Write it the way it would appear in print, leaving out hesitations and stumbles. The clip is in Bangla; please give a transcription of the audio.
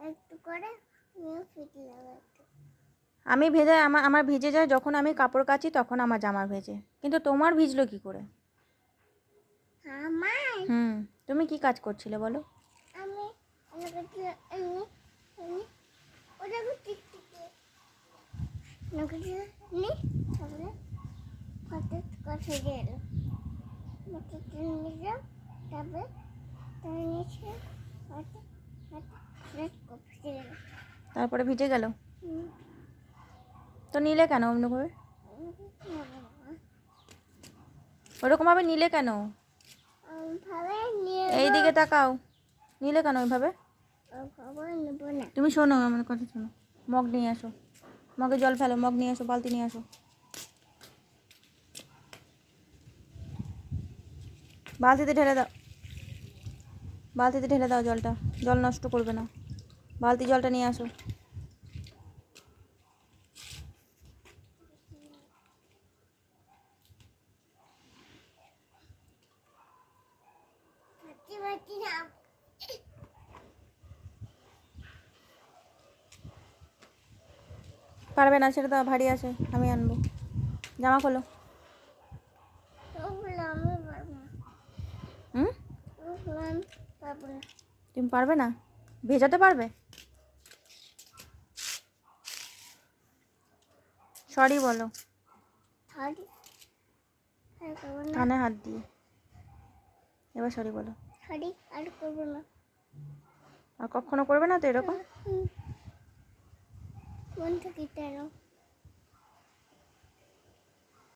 একটু করে নিয়ে ফিটে যাবে একটু। আমি ভেজে আমার ভিজে যায় যখন আমি কাপড় কাচি, তখন আমার জামা ভেজে, কিন্তু তোমার ভিজলো কি করে? আমার তুমি কি কাজ করছিলে বলো? আমি আমি ওটাকে টিকটিকি নকটি নি তারপরে কত কথা গেল নকটি নিয়ে তারপরে তার নিচে কত ফ্রেশ কপি গেল, তারপরে ভিজে গেল। তো নিলে কেন অন্যভাবে? ওরকমভাবে নিলে কেন? ভাবে নিয়ে এই দিকে তাকাও, নিলে কেন ওইভাবে? ভাবে নেব না। তুমি শোনো, আমার কথা শোনো। মগ নিয়ে আসো, মগে জল ফেলো, মগ নিয়ে আসো, বালতি নিয়ে আসো। বালতিতে ঢেলে দাও, বালতিতে ঢেলে দাও জলটা, জল নষ্ট করবে না। বালতি জলটা নিয়ে আসো। বাটি না পারবে না, ছেড়ে দাও, ভারী আছে, আমি আনবো। জামা খোলো। ওগুলো আমি পারবো না, ওগুলো আমি পারবো না। তুমি পারবে না? ভেজাতে পারবে? সরি বলো সরি আর করবো না, কানে হাত দিয়ে। এবার সরি বলো। সরি আর করবো না। আর কখনো করবে না তো এরকম? মন থেকে তেরো